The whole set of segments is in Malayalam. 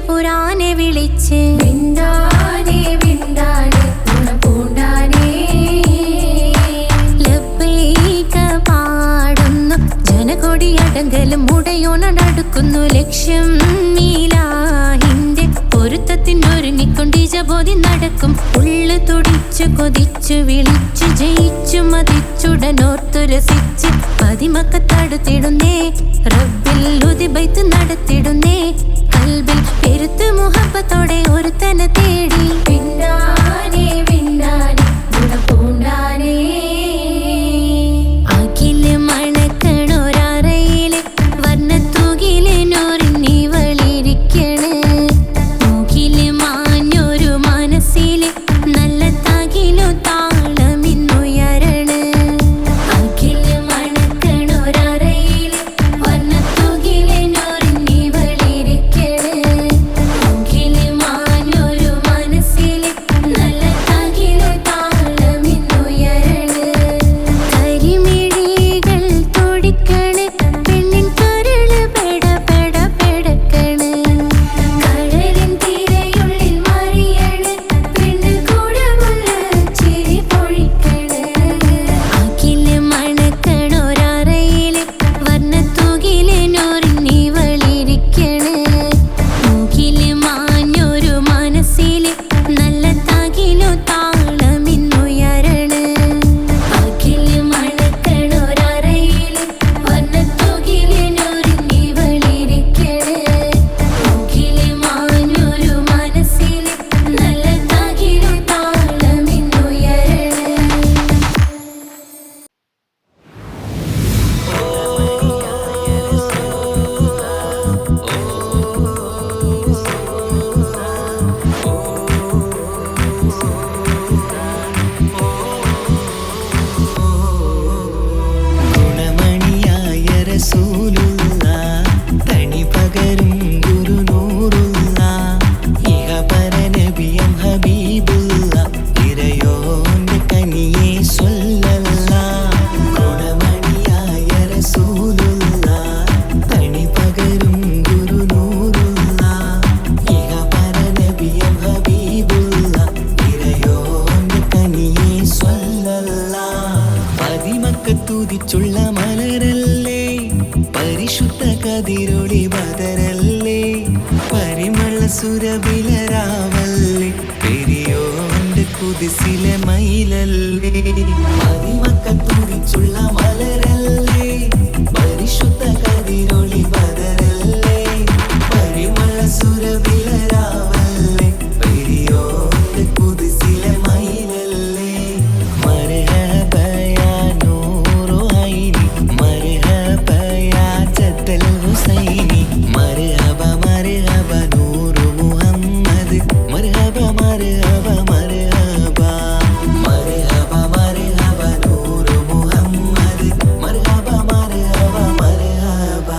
പുരാനെ വിളിച്ച് വിണ്ടാനെ വിണ്ടാനെ ഗുണപൂണ്ടാനെ ലബ്ബൈക പാടുന്നു ജനകൊടിയടങ്കലും മുടയോണടുക്കുന്നു ലക്ഷ്യം നീലാഹിന്റെ പൊരുത്തത്തിനൊരുങ്ങിക്കൊണ്ട് ജബോധി നടക്കും ഉള്ളു തുടിച്ചു കൊതിച്ചു വിളിച്ചു ജയിച്ചു മതിച്ചുടനോർത്തു രസിച്ച് പതിമക്കത്തടുത്തിടുന്നേ റബ്ബിൽ ഉദിബൈത്ത് നടത്തിടുന്നേ കൽബിൽ പെരുത്ത് മുഹബത്തോടെ ഒരുത്തനെ തേടി വിണ്ടാനെ വിണ്ടാനെ ഗുണപൂണ്ടാനെ അഖില് മണക്കണൊരറയില് വർണ്ണത്തൂകില് നൂറിനി വളിരിക്കണ് മൂക്കില് മാഞ്ഞൊരു മനസ്സില് നല്ല തകിലു താളമിന്നുയരണ് അഖില് മണക്കണൊരറയില് വർണ്ണത്തൂകില് നൂറിനി വളിരിക്കണ് മൂക്കില് കുതിസിലെ മയിലല്ലേ മതിമക്കത്തുടിച്ചുള്ള മലരല്ലേ പരിശുദ്ധ കതിരൊളി ബദരല്ലേ പരിമള സുരവിലരാവല്ലേ പെരിയോന്റെ കുതിസിലെ മയിലല്ലേ മർഹബ യാ നൂറു ഐനി മർഹബ യാ ജദ്ദൽ ഹുസൈനി മർഹബ മർഹബ നൂറു മുഹമ്മദ് മർഹബ മർഹബ മർഹബ മർഹബ മർഹബ നൂറു മുഹമ്മദ് മർഹബ മർഹബ മർഹബ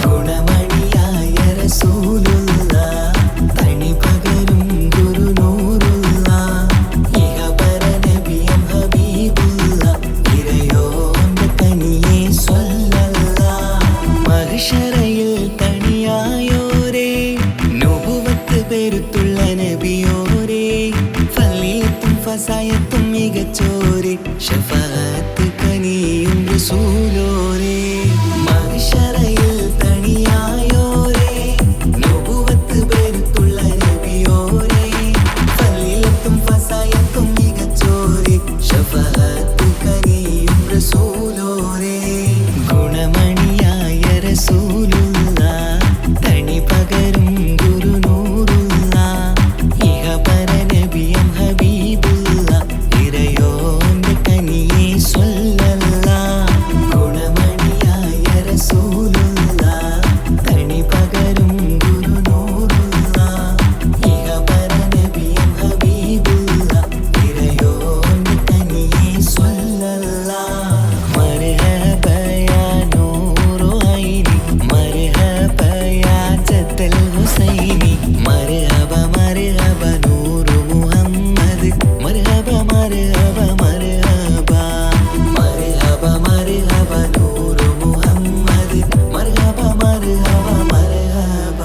ഗുണമണിയായ റസൂലുള്ള തനി പകരും ഗുരു നൂറുള്ള ഇഹപര നബിയും ഹബീബുള്ള ഇറയോന്റെ കനിയെ സ്വല്ലല്ലാഹ് മഹ്ശറയിൽ തണിയായോരേ നുബുവത്ത് പെരുത്തുള്ള നബിയോരേ ഫളീലത്തും ഫസായത്തും മികച്ചോരേ ശഫാഅത്ത് കനിയും റസൂലോരേ മഹ്ശറയിൽ തണിയായോരേ നുബുവത്ത് പെരുത്തുള്ള നബിയോരേ ഫളീലത്തും ഫസായത്തും മികച്ചോരേ ശഫാഅത്ത് കനിയും റസൂലോരേ ഗുണമണിയായ റസൂലുള്ള തണി പകരും ഗുരു നൂറുള്ള ഇഹപര നബിയും ഹബീബുള്ള ഇറയോന്റെ കനിയെ സ്വല്ലല്ലാഹ് ഗുണമണിയായ റസൂലുള്ള തണി പകരും ഗുരു നൂറുള്ള ഇഹപര നബിയും ഹബീബുള്ള ഇറയോന്റെ കനിയെ സ്വല്ലല്ലാഹ് മർഹബ യാ നൂറു ഐനി മർഹബ യാ ജദ്ദൽ ഹുസൈനി മർഹബ മർഹബ നൂറു മുഹമ്മദ് മർഹബ മർഹബ മർഹബ മർഹബ മർഹബ നൂറു മുഹമ്മദ് മർഹബ മർഹബ മർഹബ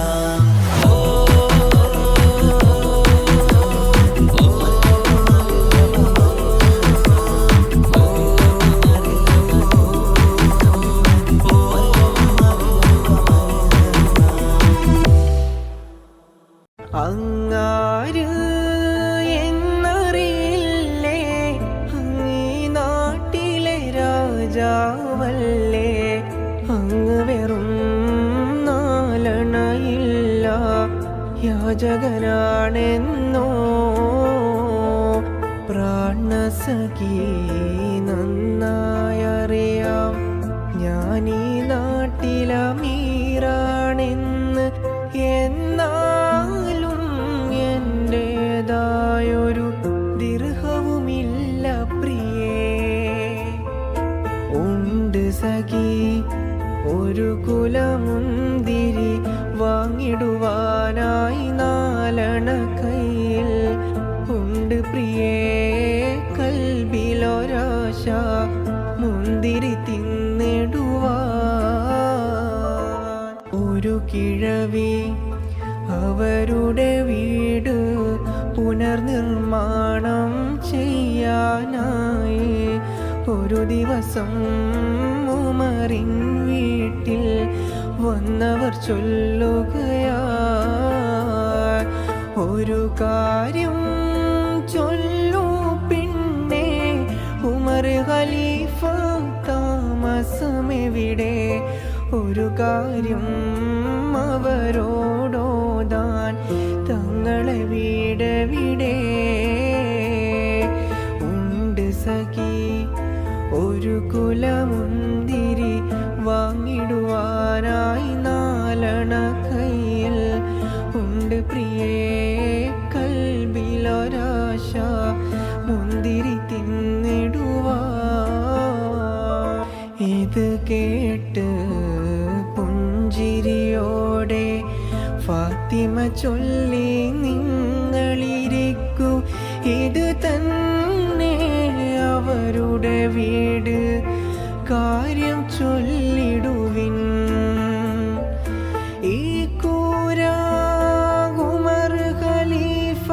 അങ്ങാര് എന്നറിയില്ലേ അങ്ങീ നാട്ടിലെ രാജാവല്ലേ അങ്ങ് വെറും നാലണയില്ല യാചകനാണെന്നോ പ്രാണസഖി നന്നായറിയാം ഞാനീ നാട്ടിലമീറാണെന്ന് എന്നാലും എന്റേതായൊരു ദിർഹവുമില്ല പ്രിയേ ഉണ്ട് സഖി ഒരു കുലമുന്തിരി വാങ്ങിടുവാനായി നാലണ കയ്യിൽ ഉണ്ട് പ്രിയേ കൽബിലൊരാശ മുന്തിരി തിന്നിടുവാൻ ഒരു കിഴവി അവരുടെ വീട് പുനർനിർമ്മാണം ചെയ്യാനായി ഒരു ദിവസം ഉമറിൻ വീട്ടിൽ വന്നവർ ചൊല്ലുകയാ ഒരു കാര്യം ചൊല്ലു പിന്നെ ഉമർ ഖലീഫ താമസമെവിടെ ഒരു കാര്യം അവരോടോതാൻ തങ്ങളെ വീടെവിടെ ഉണ്ട് സഖി ഒരു കുലമുന്തിരി വാങ്ങിടുവാനായി നാലണ കയ്യിൽ ഉണ്ട് പ്രിയേ കൽബിലൊരാശ മുന്തിരി തിന്നിടുവാൻ ഇത് കേട്ട് പുഞ്ചിരിയോടെ ഫാത്തിമ ചൊല്ലി നിങ്ങളിരിക്കൂ ഇത് തന്നെ അവരുടെ വീട് കാര്യം ചൊല്ലിടുവിൻ ഈ കൂര ഉമർ ഖലീഫ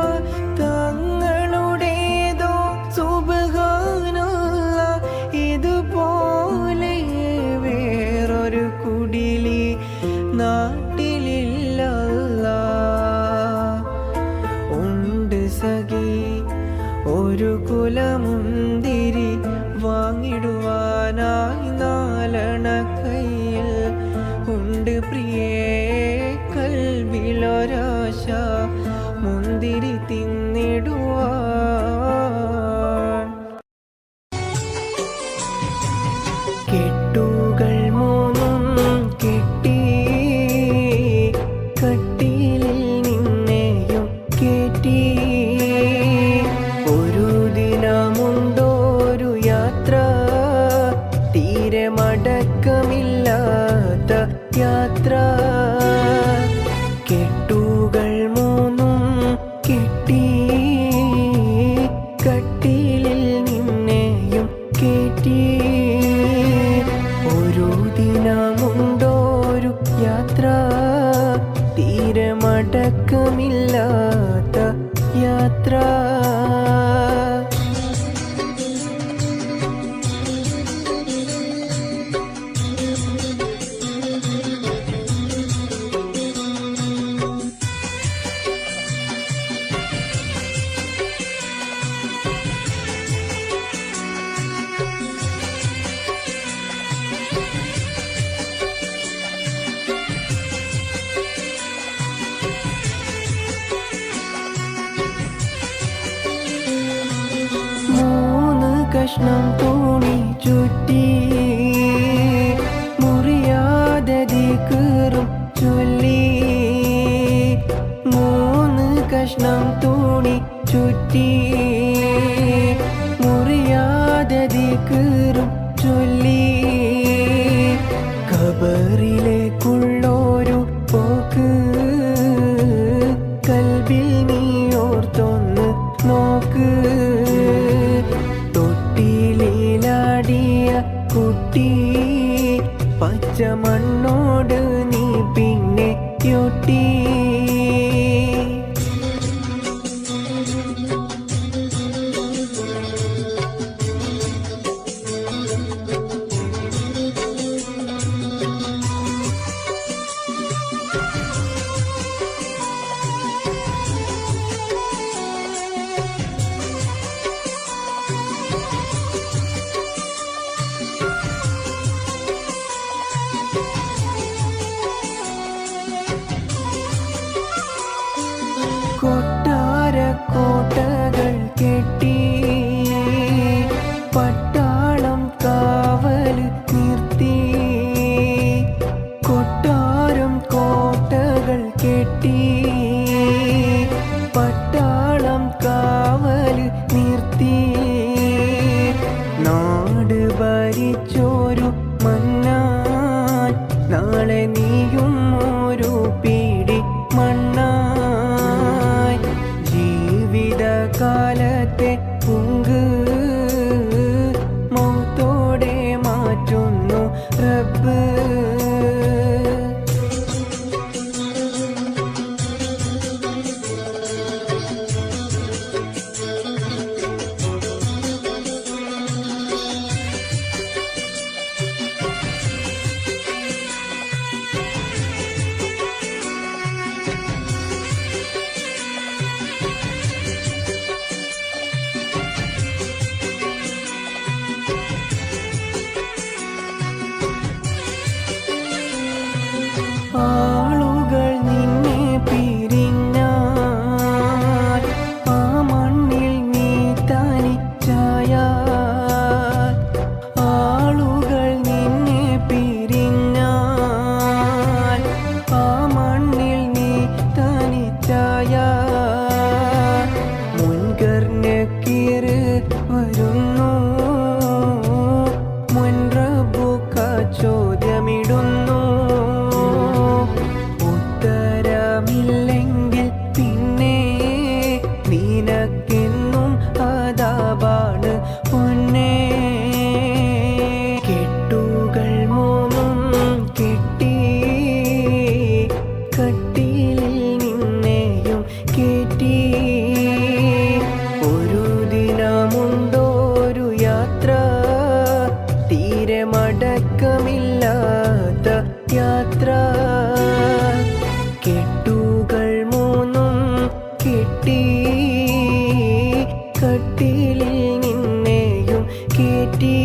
തങ്ങളുടേതോ സുബ്ഹാനല്ലാഹ് ഇതുപോലെ വേറൊരു കുടിലി നാട്ടിലില്ല ഉണ്ട് സഖി ഒരു കുലമുന്തിരി വാങ്ങിടുവാനായി നാലണ കയ്യിൽ ഉണ്ട് പ്രിയേ കൽവിലൊരാശ മുന്തിരി തിന്നിടുവാൻ. കെട്ടുകൾ മൂന്നും കെട്ടി കട്ടിലിൽ നിന്നെയും കേറ്റി ഒരു ദിനമുണ്ടോരു യാത്ര തീരെ മടക്കമില്ലാത്ത യാത്ര. കെട്ടുകൾ മൂന്നും കെട്ടി കട്ടിലിൽ നിന്നെയും കേറ്റി ഒരു ദിനമുണ്ടോരു യാത്ര തീരെ മടക്കമില്ലാത്ത യാത്ര. കഷ്ണം തുണി ചുറ്റി മുറിയാതെ കീറും ചൊല്ലി. 3 കഷ്ണം തുണി ചുറ്റി മുറിയാതെ കീറും ചൊല്ലി. ഖബറിലേക്കുള്ളൊരു പോക്ക് കൽബിൽ നീ ഓർത്തൊന്ന് നോക്ക്. തൊട്ടിലാടിയ കുട്ടി പച്ച മണ്ണോട് നീ പിന്നെ യൊട്ടി. കോട്ടകൾ കെട്ടി പട്ടാളം കാവൽ നിർത്തി. കൊട്ടാരം കോട്ടകൾ കെട്ടി പട്ടാളം കാവൽ നിർത്തി. നാട് ഭരിച്ചോരു മന്നാൻ നാളെ നീയും ഒരു പിടി മണ്ണായി. ജീവിതകാലത്തെ പുങ്ക് മൗത്തോടെ മാറ്റുന്നു റബ്ബ്. ആളുകൾ നിന്നെ പിരിഞ്ഞാൽ ആ മണ്ണിൽ നീ തനിച്ചായാൽ. ആളുകൾ നിന്നെ പിരിഞ്ഞാൽ ആ മണ്ണിൽ നീ തനിച്ചായാൽ. മുൻകർ നക്കീർ വരുന്നു മുൻ റബ്ബുക ചോദ്യമിടുന്നു. ഉത്തരമില്ലെങ്കിൽ പിന്നെ നിനക്കെന്നും അദാബാണ് പൊന്നേ. കെട്ടുകൾ മൂന്നും കെട്ടി കട്ടിലിൽ നിന്നെയും കേറ്റി ഒരു ദിനമുണ്ടോരു യാത്ര തീരെ മടക്കമില്ലാത്ത യാത്ര. കെട്ടുകൾ മൂന്നും കെട്ടി കട്ടിലിൽ നിന്നെയും കേറ്റി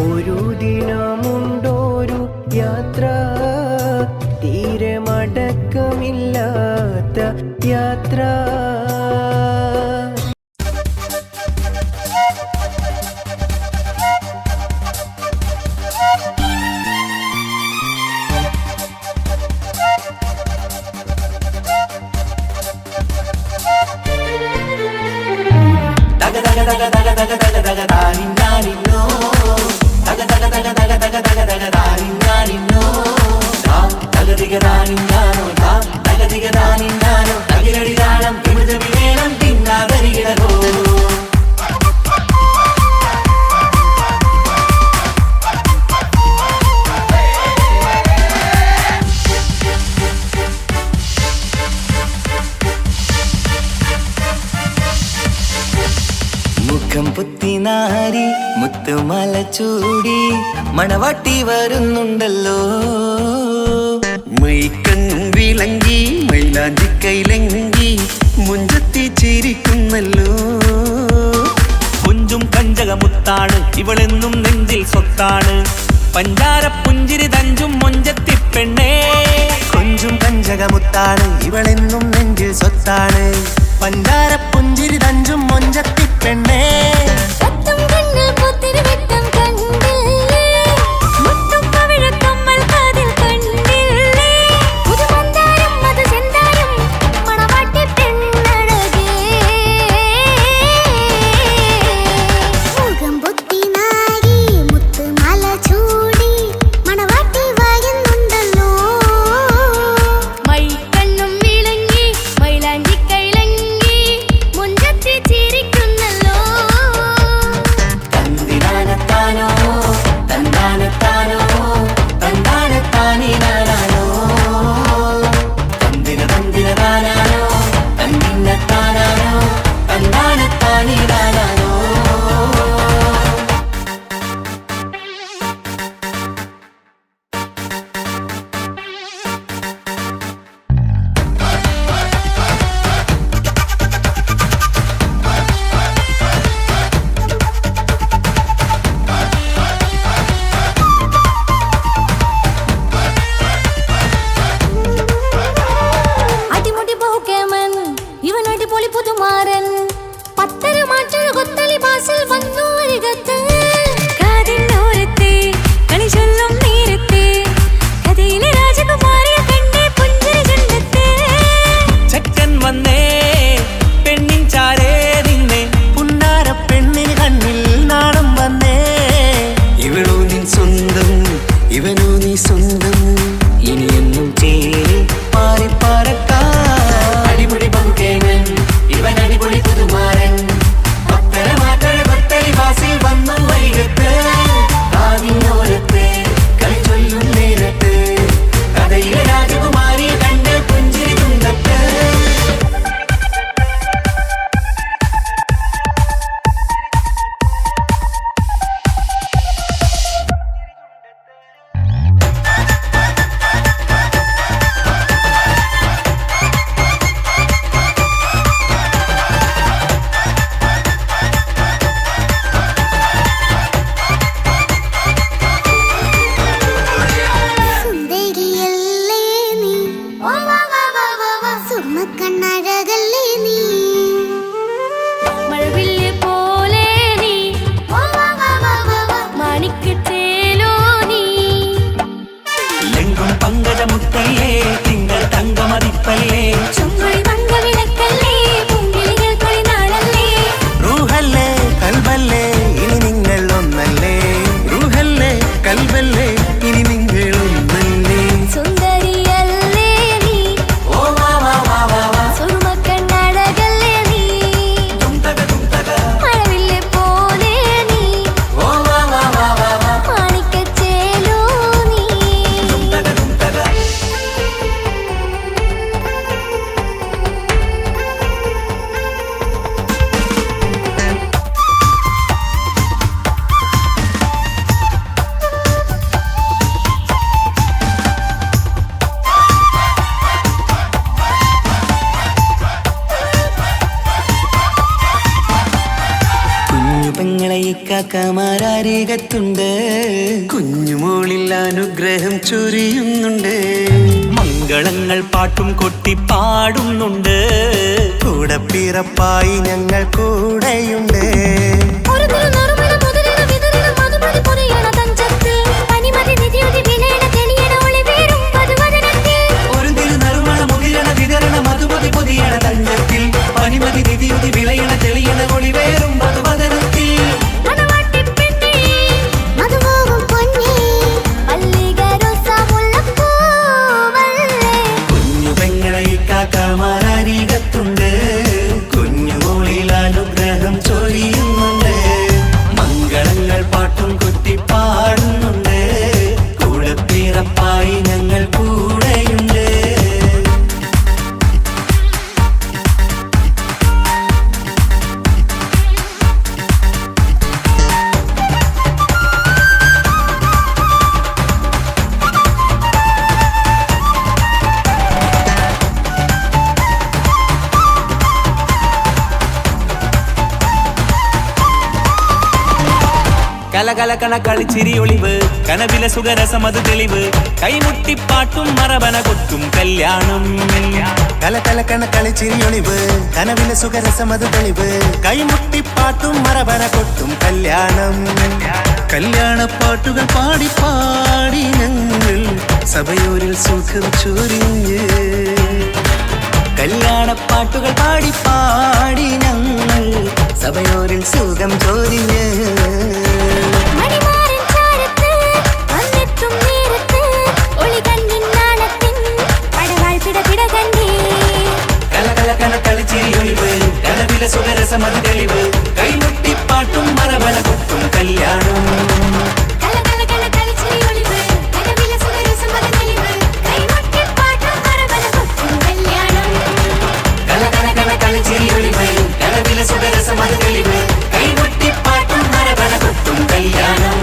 ഒരു ദിനമുണ്ടോരു യാത്ര തീരെ മടക്കമില്ലാത്ത യാത്ര മുഖം പുത്തിനാരി മുത്തുമല ചൂടി മണവാട്ടി വരുന്നുണ്ടല്ലോ. മൈക്കണ്ണും വിളങ്ങി മൈലാഞ്ചി കൈലങ്കി മുഞ്ചത്തി ചിരിക്കുന്നല്ലോ. കുഞ്ചും കഞ്ചകമുത്താണ് ഇവളെന്നും നെഞ്ചിൽ സ്വത്താണ്. പഞ്ചാര പുഞ്ചിരി തഞ്ചും മൊഞ്ചത്തി പെണ്ണേ. കൊഞ്ചും കഞ്ചകമുത്താണ് ഇവളെന്നും നെഞ്ചിൽ സ്വത്താണ്. പഞ്ചാര പുഞ്ചിരി തഞ്ചും മൊഞ്ചത്തി പെണ്ണേ. പത്തും കണ്ണിൽ പുത്തിരി വെട്ടം കണ്ടില്ലേ, മുത്തും പവിഴക്കമ്മൽ കാതിൽ കണ്ടില്ലേ, പുതുമന്ദാരം മധുചന്ദാരം മണവാട്ടി പെണ്ണഴകേ. മുഖം പൊത്തി നാരി മുത്തുമാല ചൂടി മണവാട്ടി വരുന്നുണ്ടല്ലോ. മൈക്കണ്ണും വിളങ്ങി മൈലാഞ്ചി കൈലങ്കി മുഞ്ചത്തി ചിരിക്കുന്നല്ലോ. തന്തിനാനത്താനോ തന്താനത്താനോ തന്താനത്താനിനാനോ തന്തിന തന്തിനാനോ തന്നിന്നത്താനോ തന്താനത്താനിനാനോ. അടിമുടി ബഹുകേമൻ ഇവൻ അടിപൊളി പുതുമാരൻ. പത്തര മാറ്റൊരു കൊത്തലി ബാസിൽ വന്നു അരികത്ത്. കാതിന്നോരത്തെ കളി ചൊല്ലും നേരത്തെ കഥയിലെ രാജകുമാരിയെ കണ്ടേ പുഞ്ചിരി ചുണ്ടത്തെ. ചക്കൻ വന്നേ പെണ്ണിൻ ചാരേ നിന്നെ. പുന്നാര പെണ്ണിന് കണ്ണിൽ നാണം വന്നേ. ഇവളോ നിൻ സ്വന്തം ഇവനോ നീ സ്വന്തം. ഇനിയെന്നും ചേരി പാറിപ്പാറക്കാം. അടിപൊളി ബഹുകേമൻ ഇവൻ അടിപൊളി പുതുമാരൻ. പത്തര മാറ്റൊരു കൊത്തലി ബാസിൽ കാക്കമാരരികത്തുണ്ട്. കുഞ്ഞുമോളിൽ അനുഗ്രഹം ചൊരിയുന്നുണ്ട്. മംഗളങ്ങൾ പാട്ടും കൊട്ടി പാടുന്നുണ്ട്. കൂടെ പിറപ്പായി ഞങ്ങൾ കൂടെയുണ്ട്. ഒരു തിരുനറുമണ മുതലിട വിതറിട മധുമതി പൊതിയണ തഞ്ചത്തിൽ പനിമതി നിധിയുതി വിലയണ തെളിയണ ഒളിവേറും മധുവദനത്തിൽ. ഒരു തിരുനറുമണ മുകിരണ വിതരണ മധുമതി പൊതിയണ തഞ്ചത്തിൽ പനിമതി നിധിയുതി വിളയണ തെളിയണ ഒളിവേറും മധുവദനത്തിൽ. മണവാട്ടിപ്പെണ്ണേ മധുപോകും പൊന്നേ മല്ലികരോസാമുല്ലപ്പൂവല്ലേ. കുഞ്ഞു പെങ്ങളെ കാക്കമാരരികത്തുണ്ട്. കുഞ്ഞുമോളിൽ അനുഗ്രഹം ചൊരിയുന്നുണ്ട്. മംഗളങ്ങൾ പാട്ടും കൊട്ടി പാടുന്നുണ്ട്. കൂടെ പിറപ്പായി ഞങ്ങൾ കൂടെയുണ്ട്. കലകലകണ കളിച്ചിരി ഒളിവ് കനവില സുഖരസമത് തെളിവ് കൈമുട്ടിപ്പാട്ടും മറവന കൊട്ടും കല്യാണം. കലകലക്കണ കളിച്ചിരിയൊളിവ് കനവിലെ സുഖരസമത് തെളിവ് കൈമുട്ടിപ്പാട്ടും മറവന കൊട്ടും കല്യാണം. കല്യാണപ്പാട്ടുകൾ പാടി പാടി ഞങ്ങൾ സഭയോരിൽ സുഖം ചൊരിഞ്ഞ്. കല്യാണപ്പാട്ടുകൾ പാടി പാടി ഞങ്ങൾ സഭയോരിൽ സുഖം ചോദിഞ്ഞ്. മണിമാരൻ ചാരത്ത് വന്നെത്തും നേരത്ത് ഒളികണ്ണിൻ നാണത്തിൻ പടവാൾ പിടപിട കണ്ടേ. കലകലകണ കളിച്ചിരിയൊളിവ് കനവിലെ സുഖരസമത് തെളിവ് കൈമുട്ടിപ്പാട്ടും മറവന കൊട്ടും കല്യാണം. കലകലകണ കളിച്ചിരിയൊളിവ് കനവിലെ സുഖരസമത് തെളിവ് കൈമുട്ടിപ്പാട്ടും മറവന കൊട്ടും കല്യാണം. കലകലകണ കളിച്ചിരിയൊളിവ് കനവിലെ സുഖരസമത് തെളിവ് കൈമുട്ടിപ്പാട്ടും മറവന കൊട്ടും കല്യാണം.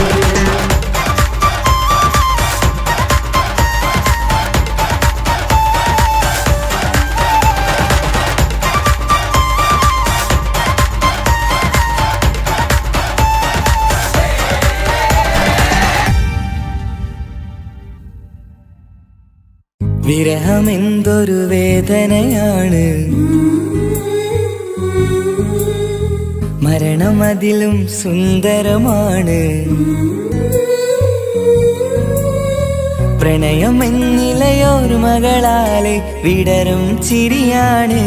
വിരഹമെന്തൊരു വേദനയാണ്, മരണമതിലും സുന്ദരമാണ്. പ്രണയം എന്നിലയോർമകളാലെ വിടരും ചിരിയാണ്.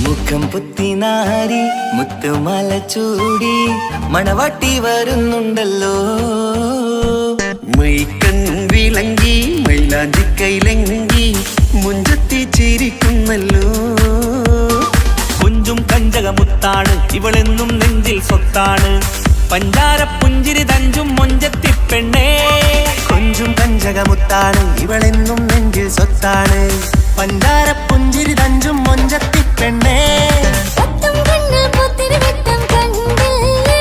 മുഖം പുത്തിനാരി മുത്തുമല ചൂടി മണവാട്ടി വരുന്നുണ്ടല്ലോ. മൈക്കണ്ണും വിളങ്ങി മൈലാഞ്ചി കൈലങ്കി മുഞ്ചത്തി ചിരിക്കുന്നല്ലോ. കുഞ്ചും കഞ്ചകമുത്താണ് ഇവളെന്നും നെഞ്ചിൽ സ്വത്താണ്. പഞ്ചാര പുഞ്ചിരി തഞ്ചും മൊഞ്ചത്തി പെണ്ണേ. കൊഞ്ചും കഞ്ചകമുത്താണ് ഇവളെന്നും നെഞ്ചിൽ സ്വത്താണ്. പഞ്ചാര പുഞ്ചിരി തഞ്ചും മൊഞ്ചത്തി പെണ്ണേ. ഒത്തും കണ്ണിൽ പൊത്തിരി വെട്ടം കണ്ടില്ലേ,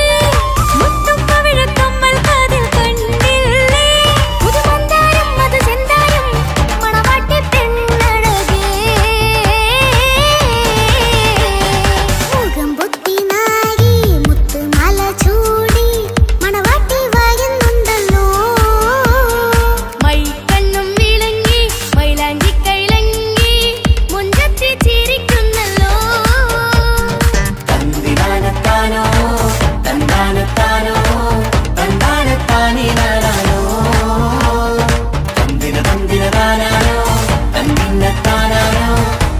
മുത്തും പവിഴക്കമ്മൽ കാതിൽ കണ്ടില്ലേ, പുതുമന്ദാരം അത് ചെന്താരം മണവാട്ടി പെണ്ണഴകേ. മുഖം പൊത്തി നാരി മുത്തുമാല ചൂടി മണവാട്ടി വായുന്നുണ്ടല്ലോ. മൈക്കണ്ണും വിളങ്ങി മൈലാഞ്ചി കൈലങ്കി മുഞ്ചത്തി ചിരിക്കുന്നല്ലോ. തന്തിനാനത്താനോ തന്താനത്താനോ തന്താനത്താനിനാനോ തന്തിന തന്തിനതാനാനോ തന്തിന്നത്താനാനോ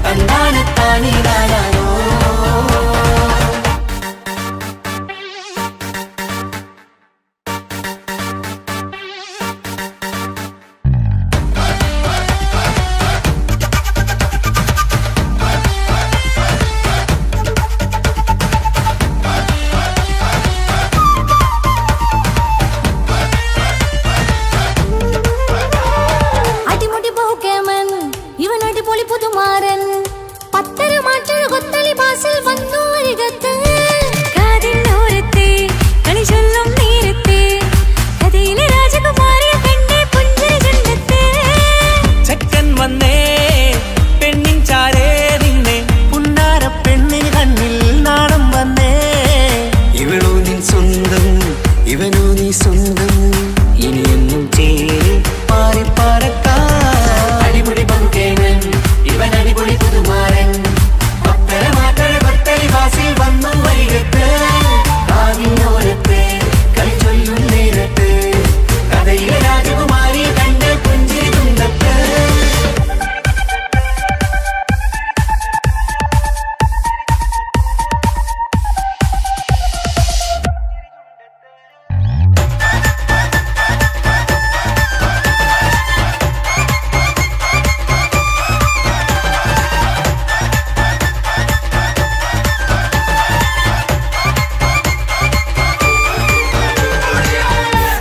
തന്താനത്താനിനാനോ. അടിപൊളി പുതുമാരൻ പത്തര മാറ്റൊരു കൊത്തളി ബാസിൽ വന്നു അരികത്ത് കാതിന്നോരത്തെ കളി ചൊല്ലും നേരത്തെ കഥയിലെ രാജകുമാരിയെ കണ്ടേ പുഞ്ചിരി ചുണ്ടത്തെ ചെക്കൻ വന്നേ പെണ്ണിൻ ചാരേ നിന്നെ പുന്നാര പെണ്ണിന് കണ്ണിൽ നാണം വന്നേ ഇവളോ നിൻ സ്വന്തം ഇവനോ നീ സ്വന്തം ഇനിയെന്നും ചേരി പാറി പറക്കാം അടിപൊളി പങ്കുകേനൻ ഇവൻ അടിപൊളി പുതുമാരൻ പത്തര മാറ്റഴ കൊത്തളി വാസിൽ വന്നു വൈകത്ത് ആവിനോരത്ത് കളി ചൊല്ലും നേരത്ത് കഥയിലെ രാജകുമാരിയെ കണ്ട് പുഞ്ചിരി തുണ്ടത്ത്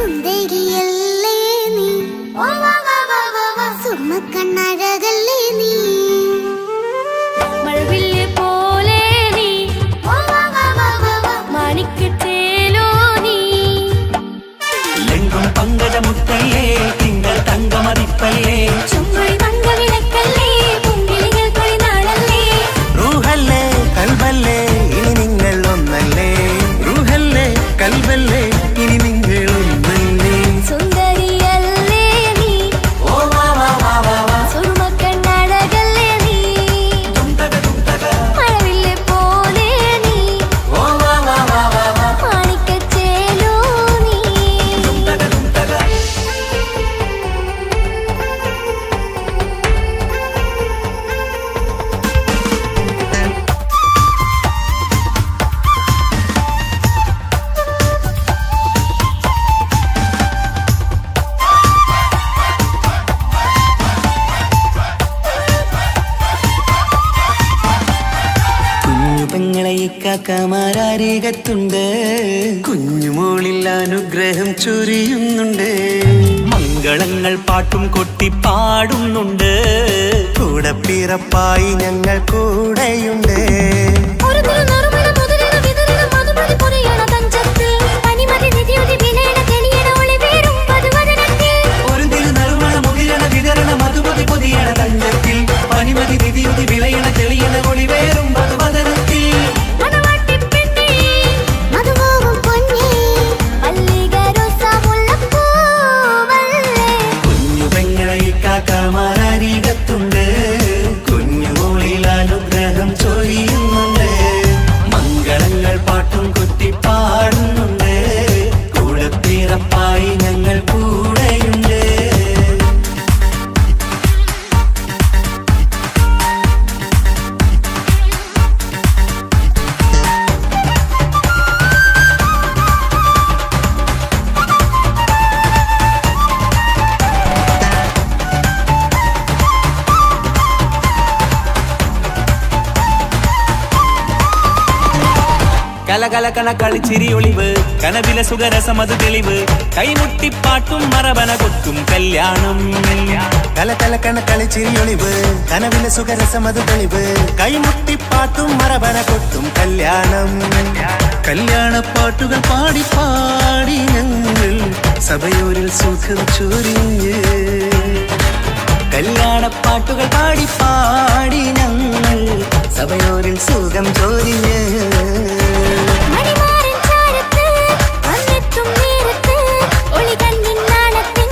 സുന്ദരിയല്ലേ നീ സുമക്കണ്ണഴകല്ലേ നീ മഴവില്ല് പോലെ നീ മാണിക്കത്തേലോ നീ എങ്കും പങ്കജമുത്തല്ലേ തിങ്കൾ തങ്കമതിപ്പല്ലേ ചുമഴി തങ്ക വിളക്കല്ലേ പൊങ്കിളികൾ തൊഴിനാളല്ലേ റൂഹല്ലേ കൽബല്ലേ ഇനി നിങ്ങൾ ഒന്നല്ലേ റൂഹല്ലേ കൽബല്ലേ ഇനി നിങ്ങൾ ഒന്നല്ലേ സുന്ദരിയല്ലേ നീ ഓ വാ വാ വാ വാ വാ സുറുമക്കണ്ണഴകല്ലേ നീ മഴവില്ല് പോലെ നീ ഓ വാ വാ വാ വാ വാ മാണിക്കച്ചേലോ നീ കുഞ്ഞു പെങ്ങളെ ഇക്കാക്കമാരാരികത്തുണ്ട് കുഞ്ഞുമോളിൽ അനുഗ്രഹം ചൊരിയുന്നുണ്ട് മംഗളങ്ങൾ പാട്ടും കൊട്ടി പാടുന്നുണ്ട് കൂടെ പിറപ്പായി ഞങ്ങൾ കൂടെയുണ്ട് ഒരു തിരുനറുമണ മുതലിന വിതറിന മധുമതി പൊതിയണ തഞ്ചത്തിൽ പനിമതി നിധിയുതി വിലയണ തെളിയണ ഒളിവേറും പതുവദനത്തിൽ ഒരു തിരുനറുമണ മുകിരണ വിതരണ മധുമതി പൊതിയണ തഞ്ചത്തിൽ പനിമതി നിധിയുതി വിളയണ തെളിയണ ഒളിവേറും മധുവദനത്തിൽ മണവാട്ടിപ്പെണ്ണേ മധുമോഹം പൊന്നേ മല്ലികരോസ മുല്ലപ്പൂവല്ലേ കുഞ്ഞു പെങ്ങളെ ഇക്കാക്കമാരാരികത്തുണ്ട് കുഞ്ഞുമോളിൽ അനുഗ്രഹം ചൊരിയുന്നുണ്ട് മംഗളങ്ങൾ പാട്ടും കുത്തി പാടുന്നുണ്ട് കൂടെ പിറപ്പായി ഞങ്ങൾ കൂടെയുണ്ട് കലകലകണ കളിച്ചിരി ഒളിവ് കനവില സുഖരസമത് തെളിവ് കൈമുട്ടിപ്പാട്ടും മറവന കൊട്ടും കല്യാണം കലകലക്കണ കളിച്ചിരിയൊളിവ് കനവിലെ സുഖരസമത് തെളിവ് കൈമുട്ടിപ്പാട്ടും മറവന കൊട്ടും കല്യാണം കല്യാണപ്പാട്ടുകൾ പാടി പാടി ഞങ്ങൾ സഭയോരിൽ സുഖം ചൊരിഞ്ഞ് കല്യാണപ്പാട്ടുകൾ പാടി പാടി ഞങ്ങൾ സഭയോരിൽ സുഖം ചൊരിഞ്ഞ് മണിമാരൻ ചാരത്ത് വന്നെത്തും നേരത്ത് ഒളി കണ്ണിൻ നാണത്തിൻ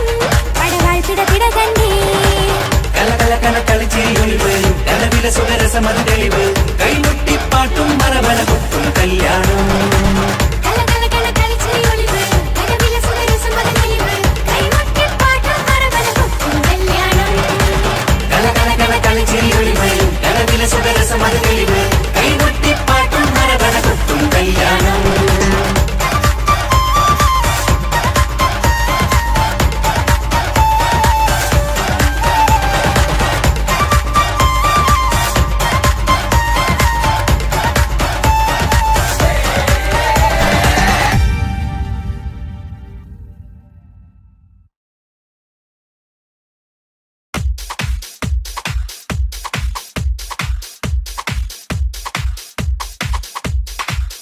പടവാൾ പിടപിട കണ്ടേ കലകലകണ കളിച്ചിരി ഒളിവ് കനവില സുഖരസമത് തെളിവ് കൈമുട്ടിപ്പാട്ടും മറവന കൊട്ടും കല്യാണം കലകലകണ കളിച്ചിരി ഒളിവ് കനവിലെ സുഖരസമത് തെളിവ് കൈമുട്ടിപ്പാട്ടും മറവന കൊട്ടും കല്യാണം കലകലകണ കളിച്ചിരി ഒളിവ് കനവില സുഖരസമത് തെളിവ് കൈമുട്ടിപ്പാട്ടും മറവന കൊട്ടും കല്യാണം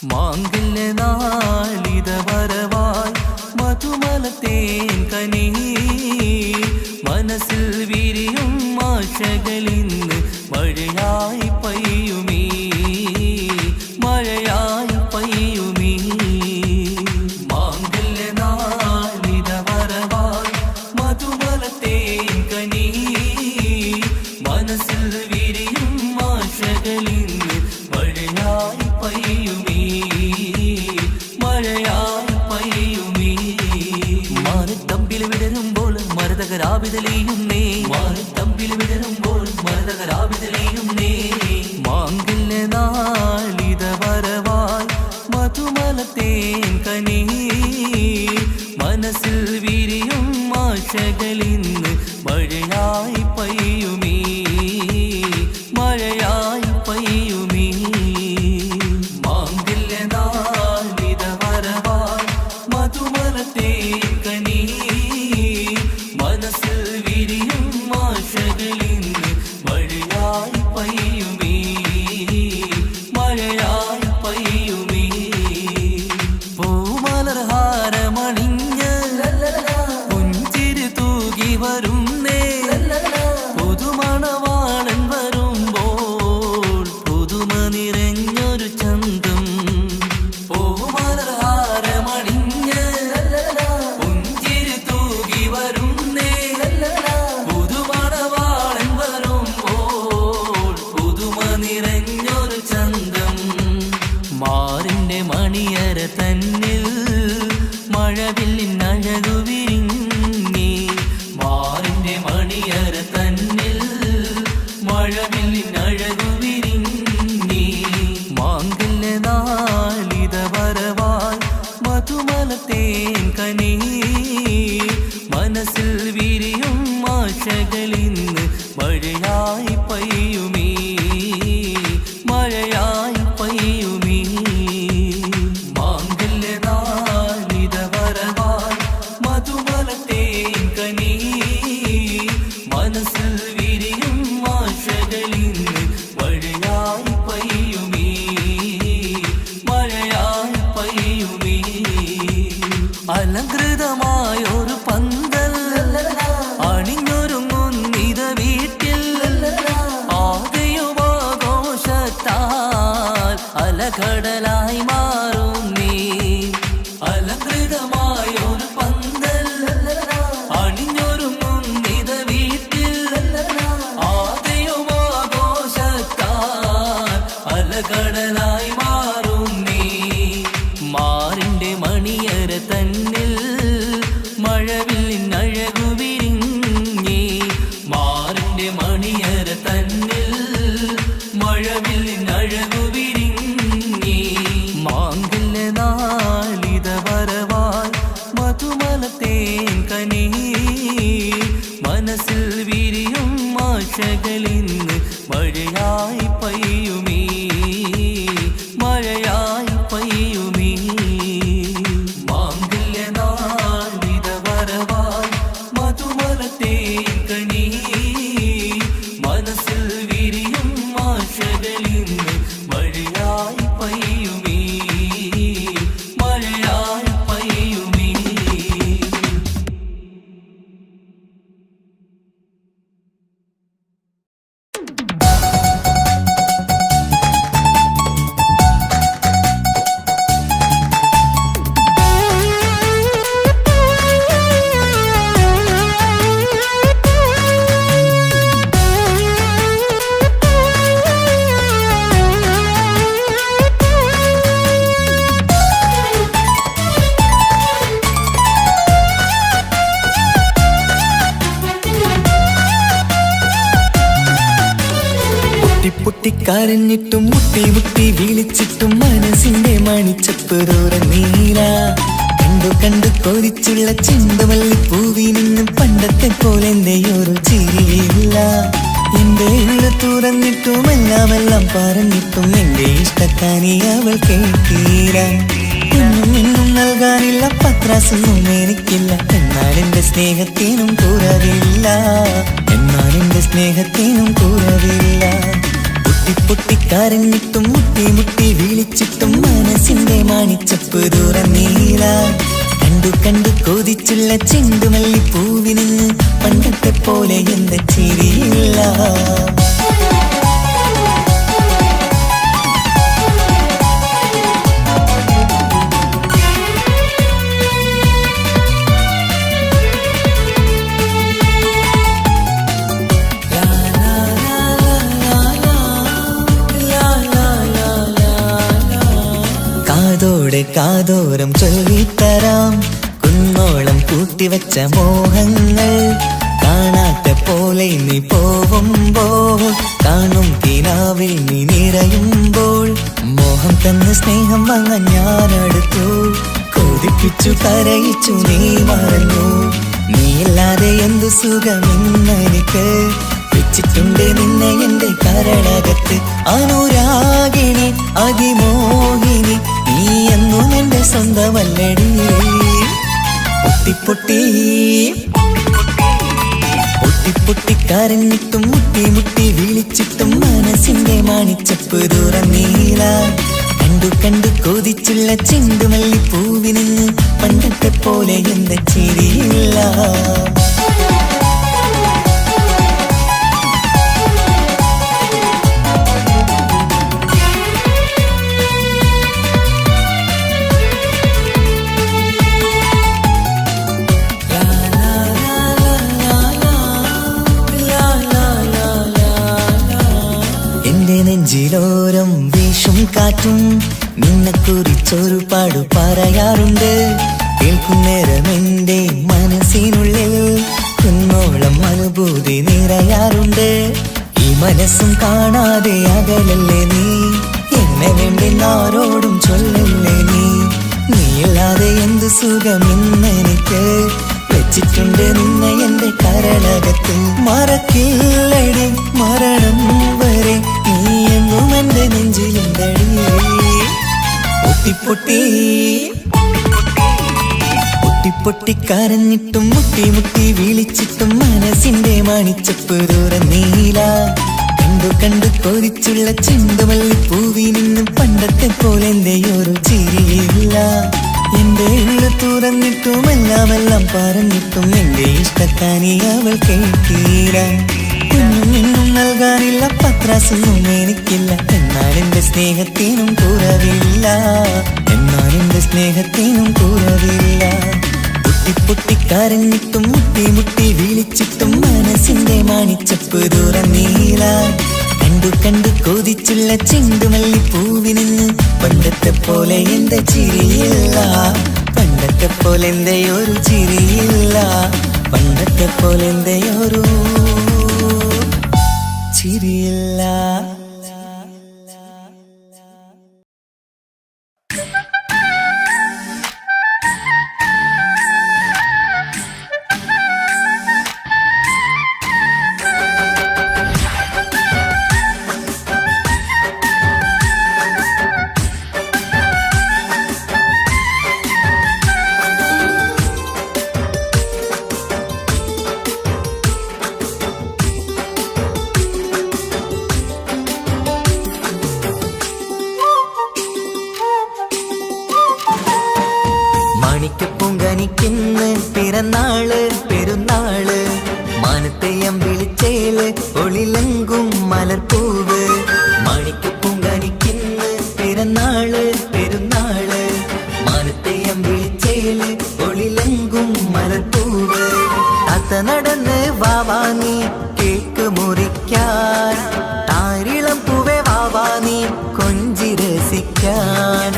മാംഗല്യ നാളിത വരവായി മധുമലത്തേൻ കനി മനസ്സിൽ വിരിയും ആശകളിന്ന് മഴയായി പെയ്യുമീ മഴയായി പെയ്യുമീ മാംഗല്യ നാളിത വരവായി മധുമലത്തേൻ കനി മനസ്സിൽ വിരിയും ആശകളിന്ന് മഴയായി പെയ്യുമീ മഴയായി പെയ്യുമീ മാനത്തമ്പിൽ വിടരുമ്പോൾ മരതകരാവിതലെയുന്നേ മാനത്തമ്പിൽ വിടരുമ്പോൾ മരതകരാവിതലെയുന്നേ മാംഗല്യ നാളിത വരവായി മധുമലത്തേൻ കനി മനസ്സിൽ വിരിയും ആശകളിന്ന് മഴയായി പെയ്യുമീ മഴയായി പെയ്യുമീ മാംഗല്യ നാളിത വരവായി മധുമലത്തേൻ കനി മനസ്സിൽ വിരിയും ആശകളിന്ന് മഴയായി പെയ്യുമീ മഴയായി പെയ്യുമീ പൂമലർഹാരമണിഞ്ഞ് പുഞ്ചിരി തൂകി വരുന്നേ പുതുമണവാളൻ വരുമ്പോൾ പുതുമ നിറഞ്ഞൊരു ചന്തം പൂമലർഹാരമണിഞ്ഞ് പുഞ്ചിരി തൂകി വരുന്നേ പുതുമണവാളൻ വരുമ്പോൾ പുതുമ നിറഞ്ഞൊരു ചന്തം മാറിന്റെ മണിയര തന്നിൽ മഴവില്ലിൻ അഴകു വിരിഞ്ഞി മാറിന്റെ മണിയര തന്നിൽ മഴവില്ലിൻ അഴകു വിരിഞ്ഞി മാംഗല്യ നാളിത വരവായി മധുമലത്തേൻ കനി മനസ്സിൽ വിരിയും ആശകളിന്ന് മഴയായി പെയ്യുമീ മഴയായി പെയ്യുമീ മാംഗല്യ നാളിത വരവായി മധുമലത്തേൻ കനി മനസ്സിൽ വിരിയും ആശകളിന്ന് മഴയായി പെയ്യുമീ മഴയായി പെയ്യുമീ അലങ്കൃതമായൊരു പന്തൽ അണിഞ്ഞൊരുങ്ങുന്നിത വീട്ടിൽ ആകെയുമാഘോഷത്താൽ അലകടലായി മാറും നീ അലങ്കൃതമായൊരു പന്തൽ അണിഞ്ഞൊരുങ്ങുന്നിത വീട്ടിൽ ആകെയുമാഘോഷത്താൽ അലകടലായി മാറും നീ മാറിന്റെ മണിയര തന്നിൽ മഴവില്ലിൻ അഴകു വിരിഞ്ഞി മാറിന്റെ മണിയര തന്നിൽ മഴവില്ലിൻ അഴകു വിരിഞ്ഞി മാംഗല്യ നാളിത വരവായി മധുമലത്തേൻ കനി മനസ്സിൽ വിരിയും ആശകളിന്ന് മഴയായി പെയ്യുമീ മഴയായി പെയ്യുമീ മാംഗല്യ നാളിത വരവായി മധുമലത്തേൻ കനി മനസ്സിൽ വിരിയും ആശകളിന്ന് മഴയായി പെയ്യുമീ മഴയായി പെയ്യുമീ പൊട്ടിക്കരഞ്ഞിട്ടും മുട്ടി മുട്ടി വിളിച്ചിട്ടും മനസ്സിന്റെ മണിച്ചപ്പ് തുറന്നീല കണ്ടു കണ്ടു കൊതിച്ചുള്ള ചെണ്ടുമല്ലിപ്പൂവിനും പണ്ടത്തെ പോലെ എന്റെയൊരു ചിരിയില്ല എന്റെ ഉള്ള തുറന്നിട്ടും എല്ലാം പറഞ്ഞിട്ടും എന്റെ ഇഷ്ടക്കാനി അവൾ കേട്ടീര എന്നും നൽകാനില്ല പത്രാസൊന്നും എനിക്കില്ല എന്നാൽ എന്റെ സ്നേഹത്തിനും കുറവില്ല എന്നാൽ എന്റെ സ്നേഹത്തിനും കുറവില്ല പൊട്ടിക്കരഞ്ഞിട്ടും മുട്ടി മുട്ടി വിളിച്ചിട്ടും മനസ്സിൻ മാണിച്ചപ്പ് തുറന്നീല കണ്ടു കണ്ടു കൊതിച്ചുള്ള ചെണ്ടുമല്ലിപ്പൂവിന് പണ്ടത്തെ പോലെ എന്റെ ചിരിയില്ല കാതോടെ കാതോരം ചൊല്ലിത്തരാം കുന്നോളം കൂട്ടിവച്ച മോഹങ്ങൾ കാണാത്ത പോലെ നീ പോവുമ്പോൾ കാണും കിനാവിൽ നീ നിറയുമ്പോൾ മോഹം തന്ന് സ്നേഹം വാങ്ങാൻ ഞാനടുത്തു കൊതിപ്പിച്ചു കരയിച്ചു നീ മറന്നു നീയില്ലാതെ എന്തു സുഖമെന്നെനിക്ക് വെച്ചിട്ടുണ്ട് നിന്നെ എന്റെ കരളകത്ത് അനുരാഗിണി അതിമോഹിനി നീ എന്നും എന്റെ സ്വന്തമല്ലടി പൊട്ടി പൊട്ടി കരഞ്ഞിട്ടും മുട്ടി മുട്ടി വിളിച്ചിട്ടും മനസ്സിന്റെ മാണിച്ചപ്പ് തുറന്നീല കണ്ടു കണ്ടു കൊതിച്ചുള്ള ചെണ്ടുമല്ലിപ്പൂവിന് പണ്ടത്തെ പോലെ എന്റെ ചിരിയില്ല നെഞ്ചിലോരം വീശും കാറ്റും നിന്നെ കുറിച്ചൊരു പാടു പറയാറുണ്ട് കേൾക്കുന്നേരം എന്റെ മനസ്സിനുള്ളിൽ കുന്നോളം അനുഭൂതി നിറയാറുണ്ട് ഈ മനസ്സും കാണാതെ അകലല്ലേ നീ എന്നെ വേണ്ടി ആരോടും ചൊല്ലല്ലേ നീയില്ലാതെ എന്തു സുഖമെന്നെനിക്ക് വെച്ചിട്ടുണ്ട് നിന്നെ എന്റെ കരളകത്ത് മറക്കില്ലടി മരണം വരെ നീ എന്നും എന്റെ നെഞ്ചിലുണ്ടടി പൊട്ടി കരഞ്ഞിട്ടും മുട്ടി മുട്ടി വിളിച്ചിട്ടും മനസ്സിന്റെ മാണിച്ചപ്പ് തുറന്നീല കണ്ടു കണ്ടു കൊതിച്ചുള്ള ചെണ്ടുമല്ലിപ്പൂവിനും പണ്ടത്തെ പോലെ എന്റെ ഒരു ചിരിയില്ല എന്റെ ഉള്ളു തുറന്നിട്ടും എല്ലാം പറഞ്ഞിട്ടും എന്റെ ഇഷ്ടക്കാനി അവൾ കേട്ടീര ഇന്നും നൽകാനില്ല പത്രാസൊന്നും എനിക്കില്ല എന്നാൽ എന്റെ സ്നേഹത്തിനും കുറവില്ല പൊട്ടി കരഞ്ഞിട്ടും മുട്ടി മുട്ടി വിളിച്ചിട്ടും മനസ്സിന്റെ മാണിച്ചപ്പ് തുറന്നീല കണ്ടു കണ്ടു കൊതിച്ചുള്ള ചെണ്ടുമല്ലിപ്പൂവിന് പണ്ടത്തെ പോലെ എന്റെ ചിരിയില്ല പണ്ടത്തെ പോലെ എന്റെ ഒരു ചിരിയില്ല പണ്ടത്തെ പോലെ എന്റെ ഒരു ചിരിയില്ല മാണിക്കപ്പൂങ്കനിക്കിന്ന് പിറന്നാള് പെരുന്നാള് മാനത്തെയം വിളിച്ചേല് ഒളിലങ്കും മലർപ്പൂവ് മാണിക്കപ്പൂങ്കനിക്കിന്ന് പിറന്നാള് പെരുന്നാള് മാനത്തെയം വിളിച്ചേല് ഒളിലങ്കും മലർപ്പൂവ് താത്ത നടന്ന് വാവാനി കേക്ക് മുറിക്കാൻ താരിളം പൂവേ വാവാനി കൊഞ്ചി രസിക്കാൻ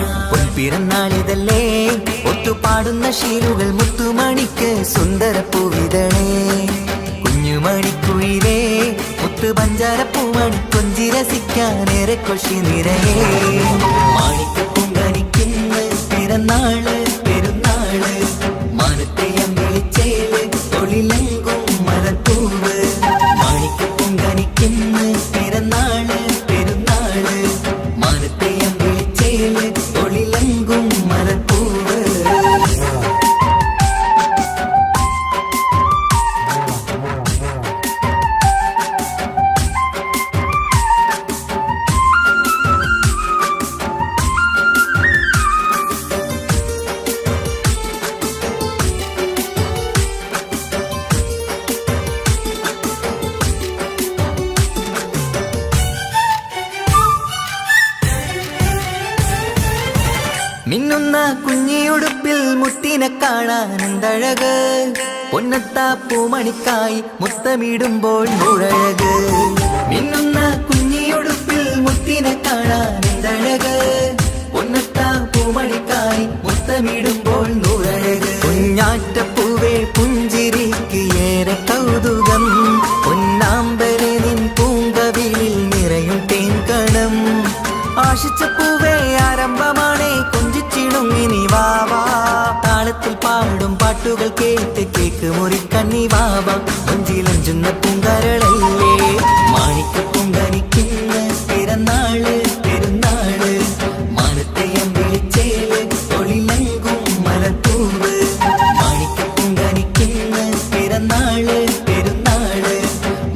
പിറന്നാളിതല്ലേ ഒത്തുപാടുന്ന ശീലുകൾ മുത്തുമണിക്ക് സുന്ദരപ്പൂവിതളേ കുഞ്ഞുമണിക്കുയിലേ മുത്തു പഞ്ചാരപ്പൂമണി കൊഞ്ചി രസിക്കാനേറെ കൊഷി നിറയേ മാണിക്കപ്പൂങ്കനിക്കിന്ന് പിറന്നാള് പെരുന്നാള് മാനത്തെയം വിളിച്ചേല് തൊഴിലങ്കും മലർപ്പൂവ് മാണിക്കപ്പൂങ്കനിക്കിന്ന് പിറന്നാള് പെരുന്നാള് മാനത്തെയം വിളിച്ചേല് തൊഴിലങ്കും മലർപ്പൂവ് മിന്നുന്ന കുഞ്ഞിയുടുപ്പിൽ മുത്തിനെ കാണാൻ എന്തഴക് പൊന്നത്താ പൂമണിക്കായി മുത്തമിടുമ്പോൾ നൂറഴക് മിന്നുന്ന കുഞ്ഞിയുടുപ്പിൽ മുത്തിനെ കാണാൻ എന്തഴക് പൊന്നത്താ പൂമണിക്കായി മുത്തമിടുമ്പോൾ നൂറഴക് കുഞ്ഞാറ്റപ്പൂവേ പുഞ്ചിരിക്ക് ഏറെ കൗതുകം പൊന്നാമ്പരെ നിൻ പൂങ്കവിളിൽ നിറയും തേൻകണം ആശിച്ച പൂവേ ആരംഭമാണേ കൊഞ്ചിച്ചിണുങ്ങി നീ വാവാ താളത്തിൽ പാടും പാട്ടുകൾ കേട്ട് കേക്ക് മുറിക്കണ്ണി വാവാ കൊഞ്ചിലഞ്ചുന്ന പൂങ്കരളല്ലേ മാണിക്ക പൂങ്കനിക്കുന്ന പിറന്നാള് പെരുന്നാള് മാനത്തെയം വിളിച്ചേല് തൊഴിലങ്കും മലപ്പൂവ് മാണിക്ക പൂങ്കനിക്കുന്ന പിറന്നാള് പെരുന്നാള്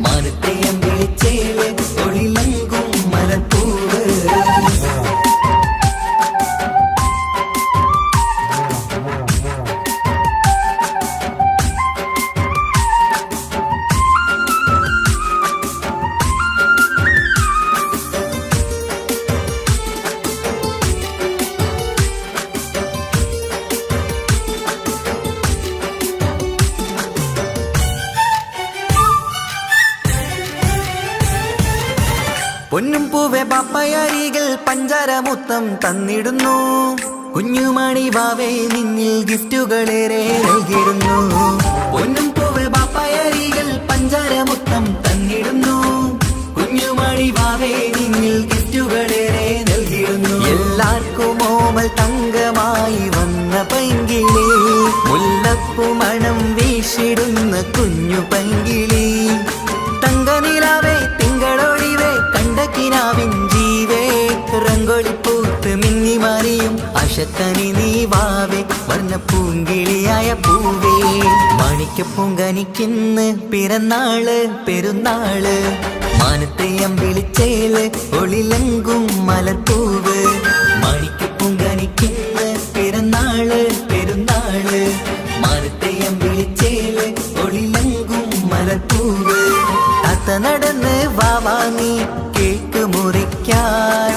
മാനത്തെയം വിളിച്ചേല് തൊഴിലങ്കും മലപ്പൂവ് പൊന്നും പൂവെ പാപ്പയരികൾ പഞ്ചാരമുത്തം തന്നിടുന്നു കുഞ്ഞുമണി വാവേ നിന്നിൽ ഗിഫ്റ്റുകളേറെ നൽകിയിരുന്നു പൊന്നും പൂവെ പാപ്പയരികൾ പഞ്ചാരമുത്തം തന്നിടുന്നു കുഞ്ഞുമണി വാവേ നിന്നിൽ ഗിഫ്റ്റുകളേറെ നൽകിയിരുന്നു എല്ലാവർക്കും ഓമൽ തങ്കമായി വന്ന പൈങ്കിളി മുല്ലപ്പൂ മണം വീശിടുന്ന കുഞ്ഞു പൈങ്കിളി തങ്കനിലാവേ തിങ്കളൊഴിവേ കണ്ടക്കിനാവിൻ ജീവേ റംഗോളിപ്പൂത്ത് മിന്നി മാറിയും അശത്തനി നീ വാവേ വർണ്ണ പൂങ്കിളിയായ പൂവേ മാണിക്ക പൂങ്കനിക്കുന്ന പിറന്നാള് പെരുന്നാള് മാനത്തെയം വിളിച്ചേല് ഒളിലങ്കും മലർപ്പൂവ് മാണിക്ക പൂങ്കനിക്കുന്ന പിറന്നാള് പെരുന്നാള് മാനത്തെയം വിളിച്ചേല് ഒളിലങ്കും മലർപ്പൂവ് താത്ത നടന്ന് വാവാ നീ കേക്ക് മുറിക്കാൻ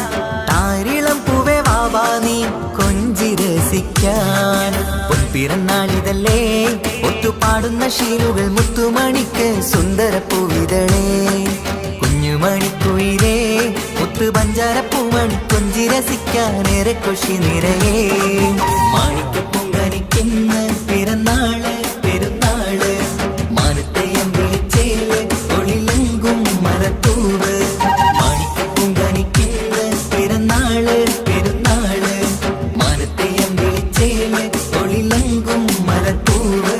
താരിളം പൂവേ വാവാ നീ കൊഞ്ചി രസിക്കാൻ പൊൻപിറന്നാളിതല്ലേ ഒത്തുപാടുന്ന ശീലുകൾ മുത്തുമണിക്ക് സുന്ദര പൂവിതളേ കുഞ്ഞുമണിക്കുയിലേ മുത്തു പഞ്ചാരപ്പൂമണി കൊഞ്ചി രസിക്കാനേറെ കൊഷി നിറയേ മാണിക്ക പൊങ്കനിക്കുന്ന പിറന്നാള് പെരുന്നാള് മാനത്തെയം വിളിച്ചേല് ഒളിലങ്കും മലപ്പൂവ് മാണിക്ക പൊങ്കനിക്കുന്ന പിറന്നാള് പെരുന്നാള് മാനത്തെയം വിളിച്ചേല് ഒളിലങ്കും മലപ്പൂവ്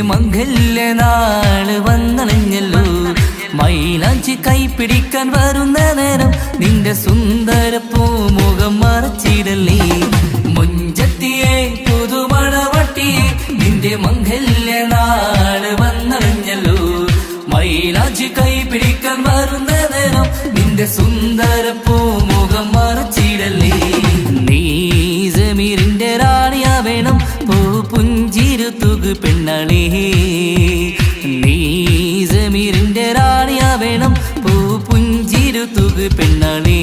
മംഗല്യനാള് വന്നണഞ്ഞല്ലോ മൈലാഞ്ചി കൈപിടിക്കാൻ വരുന്ന നേരം നിന്റെ സുന്ദര പൂമുഖം മറച്ചിടല്ലേ മുഞ്ചത്തിയെ പുതുമണവട്ടിയെ നിന്റെ മംഗല്യനാള് വന്നണഞ്ഞല്ലോ മൈലാഞ്ചി കൈപിടിക്കാൻ വരുന്ന നേരം നിന്റെ സുന്ദര പൂമുഖം മറച്ചിടല്ലേ നീ സമീറിന്റെ റാണിയാ വേണം പൂ പുഞ്ചിരു തുകു പെണ്ണളേ നീ സമീറിന്റെ റാണിയാ വേണം പൂ പുഞ്ചിരു തുകു പെണ്ണളേ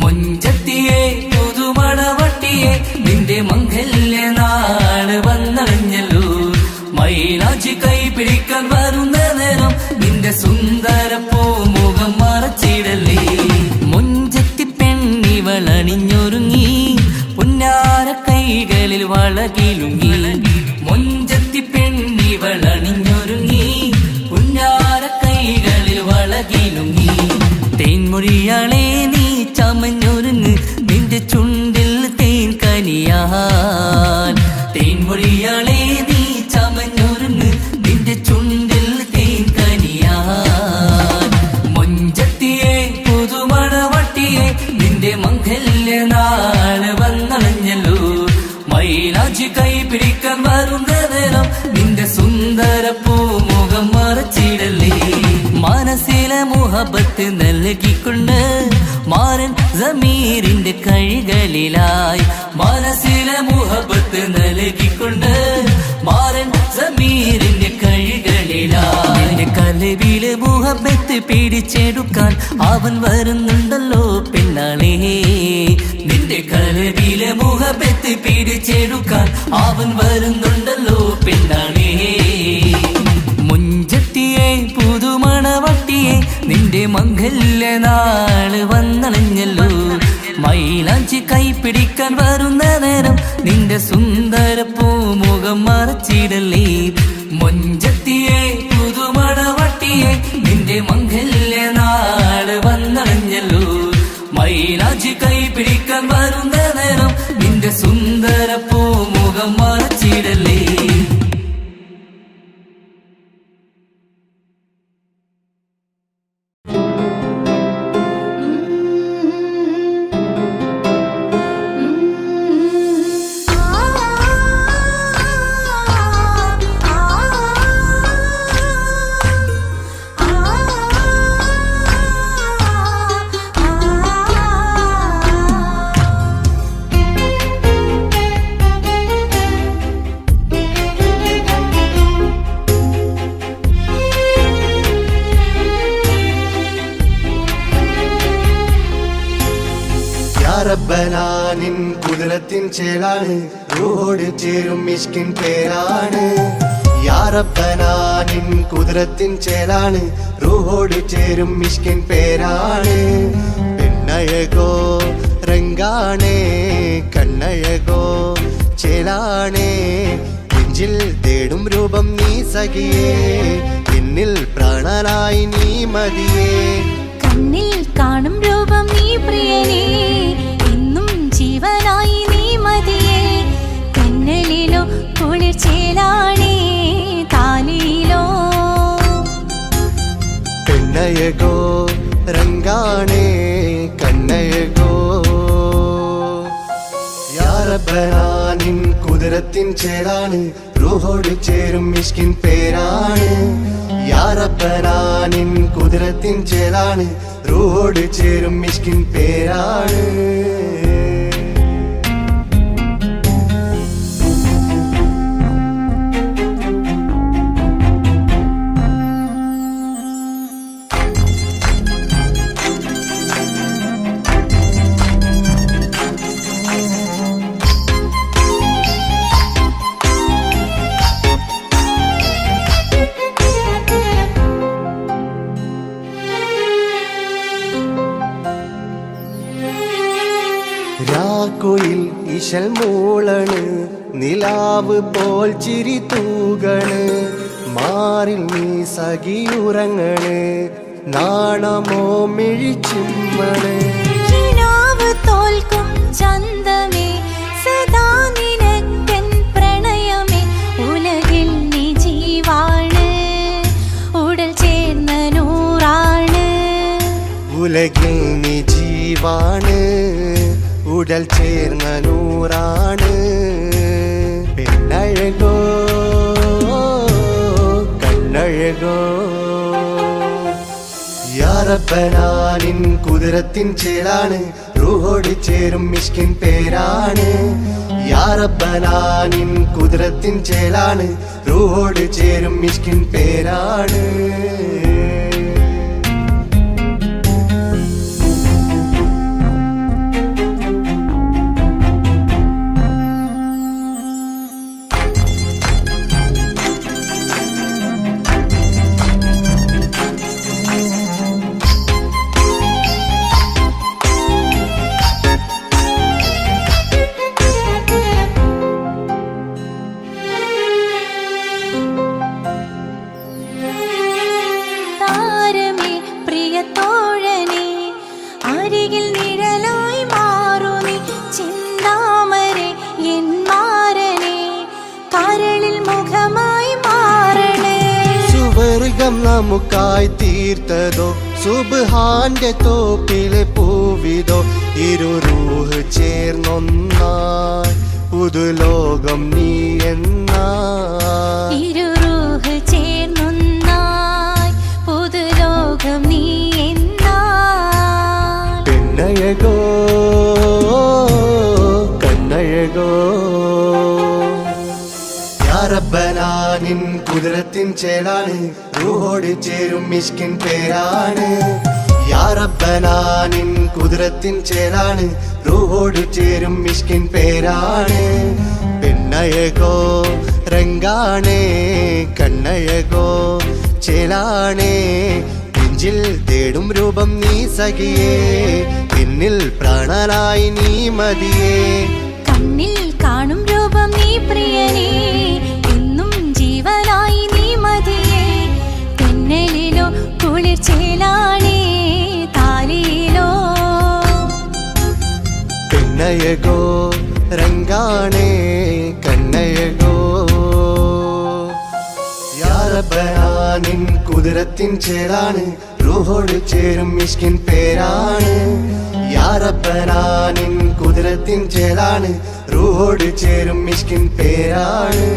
മുഞ്ചത്തിയെ പുതുമണവട്ടിയെ നിന്റെ മംഗല്യനാള് വന്നണഞ്ഞല്ലോ മൈലാഞ്ചി കൈപിടിക്കാൻ വരുന്ന നേരം നിന്റെ സുന്ദര പൂമുഖം മറച്ചിടല്ലേ മുഞ്ചത്തി പെണ്ണിവളണിഞ്ഞൊരുങ്ങി പുന്നാര കൈകളിൽ വളകിലുങ്ങി മുഞ്ചത്തി പെണ്ണിവളണിഞ്ഞൊരുങ്ങി പുന്നാര കൈകളിൽ വളകിലുങ്ങി തേൻമൊഴിയാളെ നീ ചമഞ്ഞൊരുങ്ങ് നിന്റെ ചുണ്ടിൽ തേൻ കനിയാൻ തേൻമൊഴിയാളെ നീ ചമഞ്ഞൊരുങ്ങ് നിന്റെ ചുണ്ടിൽ തേൻ കനിയാൻ മുഞ്ചത്തിയെ പുതുമണവട്ടിയെ നിന്റെ മംഗല്യനാള് വന്നണഞ്ഞല്ലോ മൈലാഞ്ചി കൈപിടിക്കാൻ വരുന്ന നേരം നിന്റെ സുന്ദര പൂമുഖം മറച്ചിടല്ലേ മനസ്സിലെ മുഹബത്ത് നൽകിക്കൊണ്ട് മാരൻ സമീറിന്റെ കൈകളിലായി മനസ്സിലെ മുഹബത്ത് നൽകിക്കൊണ്ട് മാരൻ സമീറിന്റെ കൈകളിലായി നിന്റെ കലവിലെ മുഹബത്ത് പിടിച്ചെടുക്കാൻ അവൻ വരുന്നുണ്ടല്ലോ പെണ്ണാളേ നിന്റെ കലവിലെ മുഹബത്ത് പിടിച്ചെടുക്കാൻ അവൻ വരുന്നുണ്ടല്ലോ പെണ്ണാളേ മുഞ്ചത്തിയെ പുതുമണവട്ടിയെ നിന്റെ മംഗല്യനാള് വന്നണഞ്ഞല്ലോ മൈലാഞ്ചി കൈപിടിക്കാൻ വരുന്ന നേരം നിന്റെ സുന്ദര പൂമുഖം മറച്ചിടല്ലേ മുഞ്ചത്തിയെ പുതുമണവട്ടിയെ നിന്റെ മംഗല്യനാള് വന്നണഞ്ഞല്ലോ മൈലാഞ്ചി കൈപിടിക്കാൻ വരുന്ന നേരം നിന്റെ സുന്ദര പൂമുഖം മറച്ചിടല്ലേ റബ്ബനാനിൻ കുതിരത്തിൻ ചേലാണ് റൂഹോട് ചേരും മിഷ്കിൻ പേരാണ് യാ റബ്ബനാനിൻ കുതിരത്തിൻ ചേലാണ് റൂഹോട് ചേരും മിഷ്കിൻ പേരാണ് പെണ്ണഴകോ രംഗാണേ കണ്ണഴകോ ചേലാണേ നെഞ്ചിൽ തേടും രൂപം നീ സഖിയേ എന്നിൽ പ്രാണനായി നീ മതിയേ കണ്ണിൽ കാണും രൂപം നീ പ്രിയനേ എന്നും ജീവനായി നീ മതിയേ തെന്നലിലോ കുളിർച്ചേലാണേ താലിയിലോ പെണ്ണഴകോ രംഗാണേ കണ്ണഴകോ യാ റബ്ബനാനിൻ കുതിരത്തിൻ ചേലാണ് റൂഹോട് ചേരും മിഷ്കിൻ പേരാണ് യാ റബ്ബനാനിൻ കുതിരത്തിൻ ചേലാണ് റൂഹോട് ചേരും മിഷ്കിൻ പേരാണ് രാക്കുയിൽ ഇശൽ മൂളണ് നിലാവ് പോൽ ചിരി തൂകണ് മാറിൽ നീ സഖിയുറങ്ങണ് നാണമോ മിഴിച്ചിമ്മണ് കിനാവ് തോൽക്കും ചന്തമേ സദാ നിനക്കൻ പ്രണയമേ ഉലകിൽ ഉലകിൽ നീ ജീവാണ് ഉടൽ ചേർന്ന നൂറാണ് പെണ്ണഴകോ കണ്ണഴകോ യാ റബ്ബനാ നിൻ കുതിരത്തിൻ ചേലാണ് റൂഹോട് ചേരും മിഷ്കിൻ പേരാണ് യാ റബ്ബനാ നിൻ കുതിരത്തിൻ ചേലാണ് റൂഹോട് ചേരും മിഷ്കിൻ പേരാണ് താരമേ പ്രിയത്തോഴനേ അരികിൽ നിഴലായി മാറുമി ചിന്താമരേ എൻ മാരനേ കരളിൽ മുഖമായി മാറണേ സുവർഗം നമുക്കായി തീർത്തതോ സുബ്ഹാന്റെ തോപ്പിലെ പൂവിതോ ഇരു റൂഹ് ചേർന്നൊന്നായി പുതുലോകം നീ എന്നായി ഇരു റൂഹ് ചേർന്നൊന്നായി പുതുലോകം നീ എന്നായി പെണ്ണഴകോ കണ്ണഴകോ യാ റബ്ബനാ നിൻ കുതിരത്തിൻ ചേലാണ് റൂഹോട് ചേരും മിഷ്കിൻ പേരാണ് യാ റബ്ബനാ നിൻ കുതിരത്തിൻ ചേലാണ് റൂഹോട് ചേരും മിഷ്കിൻ പേരാണ് പെണ്ണഴകോ രംഗാണേ കണ്ണഴകോ ചേലാണേ നെഞ്ചിൽ തേടും രൂപം നീ സഖിയേ പിന്നിൽ പ്രാണനായി നീ മതിയേ കണ്ണിൽ കാണും രൂപം നീ പ്രിയനേ എന്നും ജീവനായി നീ മതിയേ തെന്നലിലോ കുളിർ ചേലാണേ താലിയിലോ പെണ്ണഴകോ രംഗാണേ കണ്ണഴകോ യാ റബ്ബനാ നിൻ കുതിരത്തിൻ ചേലാണ് റൂഹോട് ചേരും മിഷ്കിൻ പേരാണ് യാ റബ്ബനാ നിൻ കുതിരത്തിൻ ചേലാണ് റൂഹോട് ചേരും മിഷ്കിൻ പേരാണ്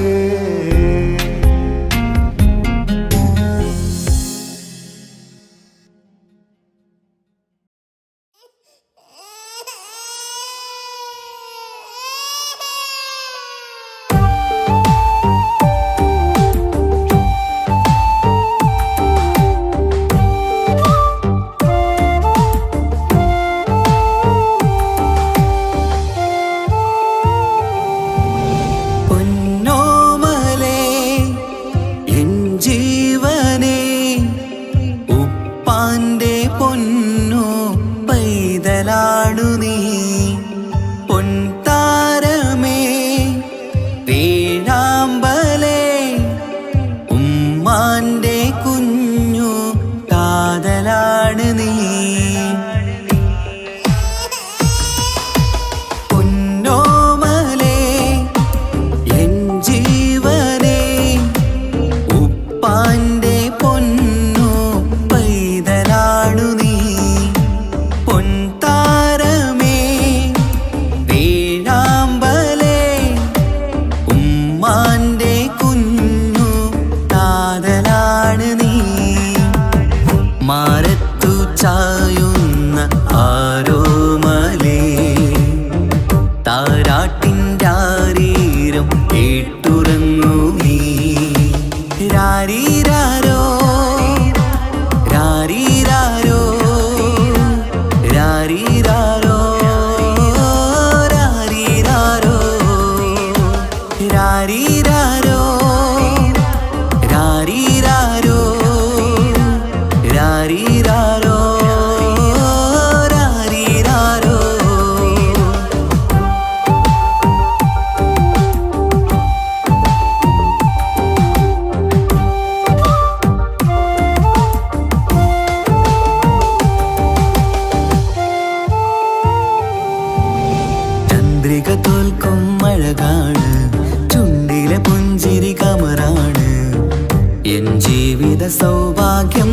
ജീവിത സൗഭാഗ്യം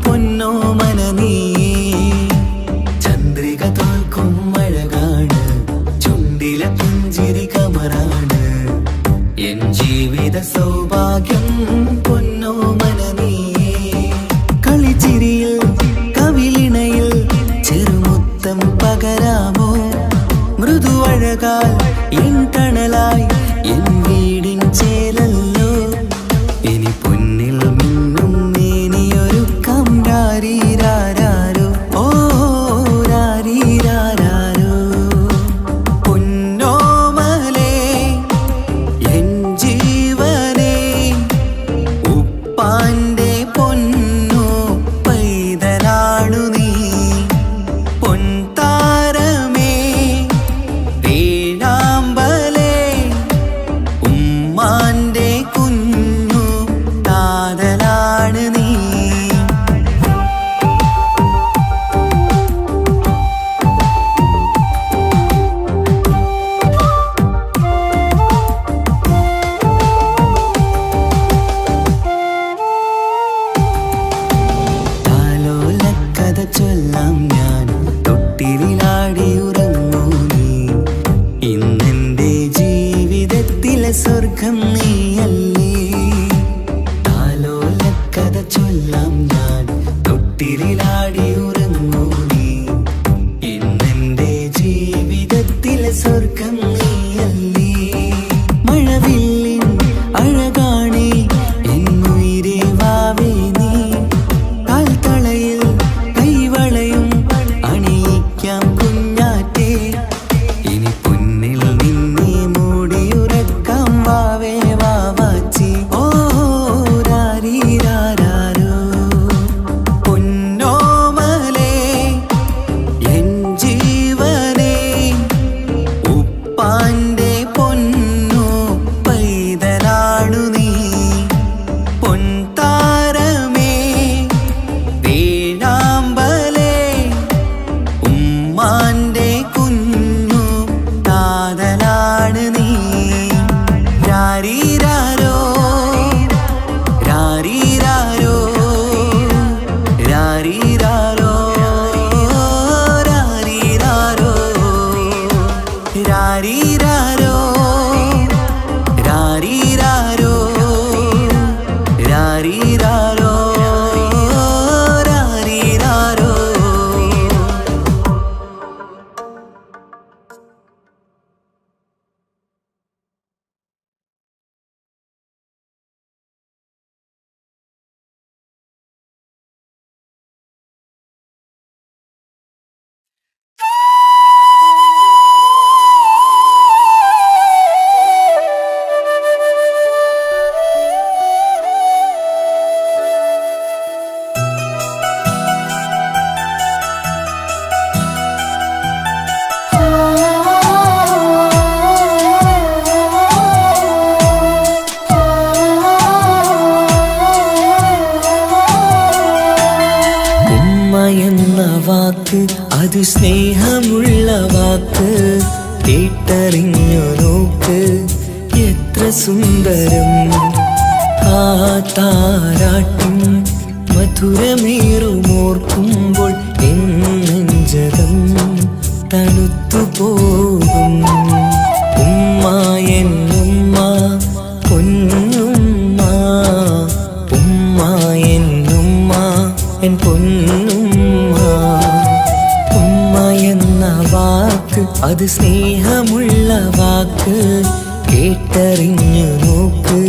പൊന്നോമന നീ ജീവിത സൗഭാഗ്യം പൊന്നോമന നീയേ. കളിച്ചിരിയിൽ കവിളിണയിൽ ചെറുമുത്തം പകരാമോ? മൃദുവഴകാൽ എൻ തണലായി എൻ വീടിൻ ചേലല്ലോ. ഇനി പൊന്നിൽ മിന്നും മേനിയൊരുക്കം രാരീരാരോ ഓ രാരീരാരോ. പൊന്നോമലേ എൻ ജീവനേ ഉപ്പാന്റെ പൊന്നോ പൈതലാണു നീ. പൊൻതാരമേ വേഴാമ്പലേ ഉമ്മാന്റെ കുഞ്ഞു താതലാണ് നീ. താലോലക്കഥ ചൊല്ലാം ഞാൻ തൊട്ടിലാടി ഉറങ്ങൂ നീ. ഇന്നെന്റെ ജീവിതത്തിലെ സ്വർഗം നീയല്ലേ. താലോലക്കഥ ചൊല്ലാം ഞാൻ തൊട്ടിലാടി ഉറങ്ങൂ നീ. ഇന്നെന്റെ ജീവിതത്തിലെ സ്വർഗം നീയല്ലേ. മഴവില്ലിൻ അഴകാണേ എന്നുയിരേ വാവേ നീ. കാൽത്തളയിൽ കൈവളയും അണിയിക്കാം കുഞ്ഞാറ്റേ. ഇനി പൊന്നിൽ നിന്നെ മൂടിയുറക്കാം വാവേ വാവാച്ചി ഓ രാരീരാരോ. പൊന്നോമലേ എൻ ജീവനേ ഉപ്പാന്റെ പൊന്നോ പൈതലാണു നീ. പൊൻതാരമേ വേഴാമ്പലേ ഉമ്മാന്റെ കുഞ്ഞു താതലാണ് നീ. രാരീരാരോ രാരീരാരോ രാരീരാരോ രാരീരാരോ രാരീരാരോ രാരീരാരോ രാരീരാരോ രാരീരാരോ. ഉമ്മ എന്ന വാക്ക് അത് സ്നേഹമുള്ള വാക്ക്. കേട്ടറിഞ്ഞു നോക്ക് എത്ര സുന്ദരം. ആ താരാട്ടും മധുരമേറുമോർക്കുമ്പോൾ എൻ നെഞ്ചകം തണുത്തു പോകും. ഉമ്മ എന്നുമ്മ പൊന്നുമ്മ. ഉമ്മ എന്നുമ്മ എൻ പൊന്നുമ്മ. ഉമ്മ എന്ന വാക്ക് അത് സ്നേഹമുള്ള വാക്ക്. കേട്ടറിഞ്ഞു നോക്ക്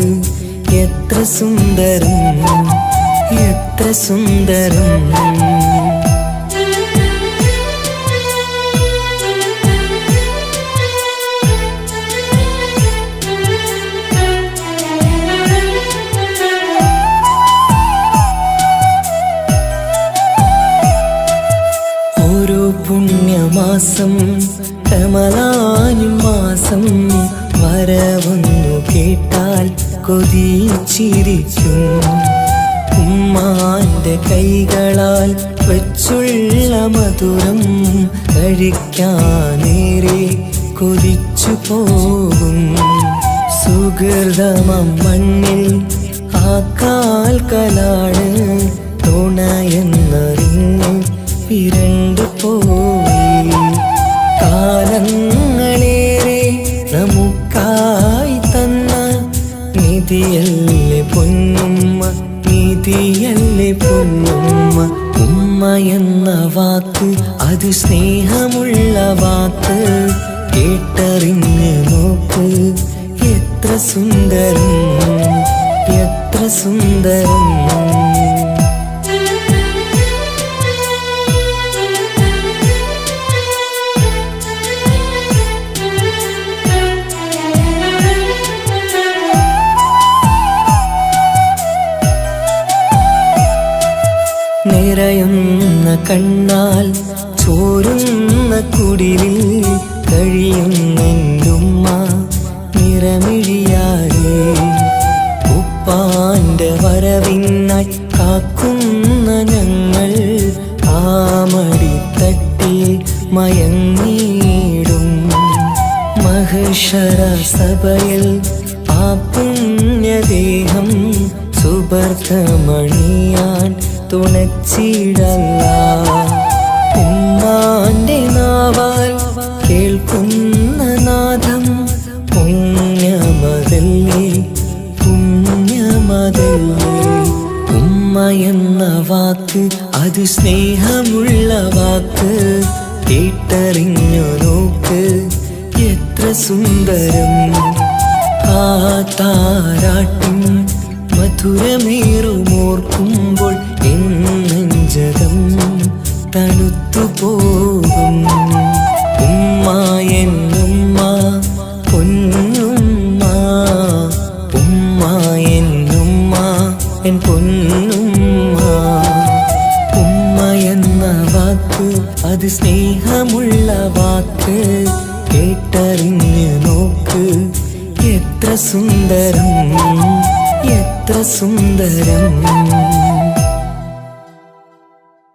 എത്ര സുന്ദരം എത്ര സുന്ദരം. ഓരോ പുണ്യമാസം റമളാനിൻ മാസം വരവൊന്നു കേട്ടാൽ കൊതിച്ചിരിക്കും. ഉമ്മാന്റെ കൈകളാൽ വെച്ചുള്ള മധുരം കഴിക്കാനേറെ കൊതിച്ചു പോകും. സുഹൃതമം മണ്ണിൽ ആ കാൽക്കലാണ് തുണയെന്നറിഞ്ഞ് പിരണ്ടു പോയി. കാലങ്ങളേറെ നമുക്കായി തന്ന നിധി നിധിയല്ലേ പൊന്നുമ്മ, നിധിയല്ലേ പൊന്നുമ്മ. ഉമ്മ എന്ന വാക്ക് അത് സ്നേഹമുള്ള വാക്ക്, കേട്ടറിഞ്ഞ് നോക്ക് എത്ര സുന്ദരം, എത്ര സുന്ദരം. നിറയുന്ന കണ്ണാൽ ചോരുന്ന കുടിലിൽ കഴിയുന്നുമ്മ നിറമിഴിയാതെ. ഉപ്പാന്റെ വരവിനായി കാക്കുന്ന ഞങ്ങൾ ആമടിത്തട്ടിൽ മയങ്ങിയിടും. മഹ്ശറ സഭയിൽ ആ പുണ്യദേഹം സുബർദ്ധമണിയാൻ തുണച്ചിടല്ല. ഉമ്മാന്റെ നാവാൽ കേൾക്കുന്ന നാദം പുണ്യമതല്ലേ, പുണ്യമതല്ലേ. ഉമ്മ എന്ന വാക്ക് അത് സ്നേഹമുള്ള വാക്ക്, കേട്ടറിഞ്ഞു നോക്ക് എത്ര സുന്ദരം. ആ താരാട്ടിൻ മധുരമേറുമോർക്കുമ്പോൾ നെഞ്ചകം തണുത്തു പോകും. ഉമ്മ എന്നുമ്മ പൊന്നുമ്മ, ഉമ്മ എന്നുമ്മ എൻ പൊന്നുമ്മ. ഉമ്മ എന്ന വാക്ക് അത് സ്നേഹമുള്ള വാക്ക്, കേട്ടറിഞ്ഞ് നോക്ക് എത്ര സുന്ദരം, എത്ര സുന്ദരം.